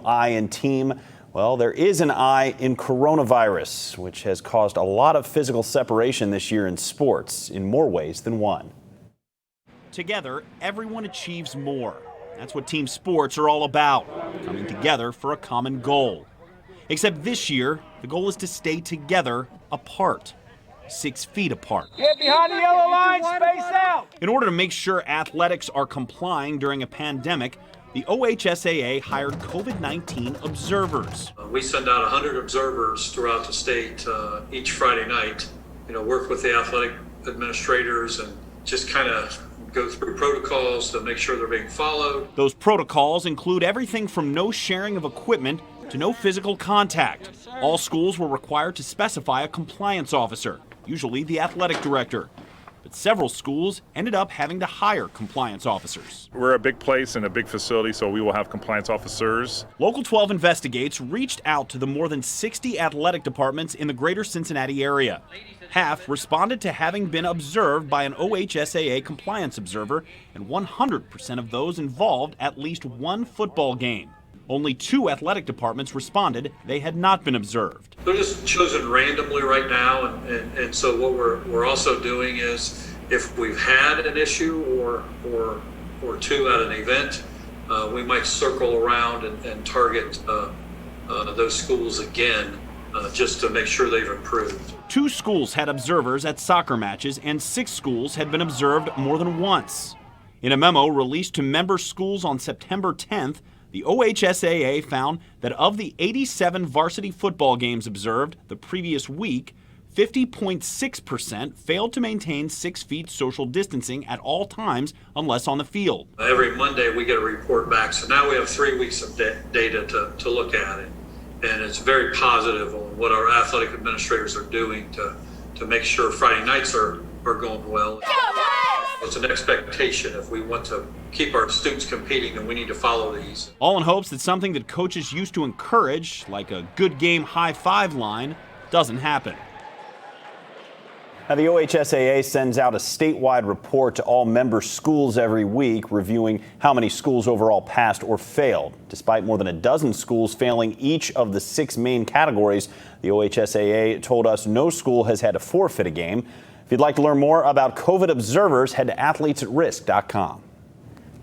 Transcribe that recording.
I in team. Well, there is an I in coronavirus, which has caused a lot of physical separation this year in sports in more ways than one. Together, everyone achieves more. That's what team sports are all about, coming together for a common goal. Except this year, the goal is to stay together apart, 6 feet apart. Get behind the yellow line, space out! In order to make sure athletics are complying during a pandemic, the OHSAA hired COVID-19 observers. We send out 100 observers throughout the state each Friday night, work with the athletic administrators and just kind of go through protocols to make sure they're being followed. Those protocols include everything from no sharing of equipment to no physical contact. All schools were required to specify a compliance officer, usually the athletic director. But several schools ended up having to hire compliance officers. We're a big place and a big facility, so we will have compliance officers. Local 12 Investigates reached out to the more than 60 athletic departments in the greater Cincinnati area. Half responded to having been observed by an OHSAA compliance observer, and 100% of those involved at least one football game. Only 2 athletic departments responded they had not been observed. They're just chosen randomly right now, and so what we're also doing is, if we've had an issue or two at an event, we might circle around and target those schools again, just to make sure they've improved. 2 schools had observers at soccer matches, and 6 schools had been observed more than once. In a memo released to member schools on September 10th, the OHSAA found that of the 87 varsity football games observed the previous week, 50.6% failed to maintain 6 feet social distancing at all times unless on the field. Every Monday we get a report back, so now we have 3 weeks of data to look at it. And it's very positive on what our athletic administrators are doing to make sure Friday nights are going well. It's an expectation. If we want to keep our students competing, then we need to follow these. All in hopes that something that coaches used to encourage, like a good game high five line, doesn't happen. Now, the OHSAA sends out a statewide report to all member schools every week, reviewing how many schools overall passed or failed. Despite more than a dozen schools failing each of the 6 main categories, the OHSAA told us no school has had to forfeit a game. If you'd like to learn more about COVID observers, head to athletesAtRisk.com.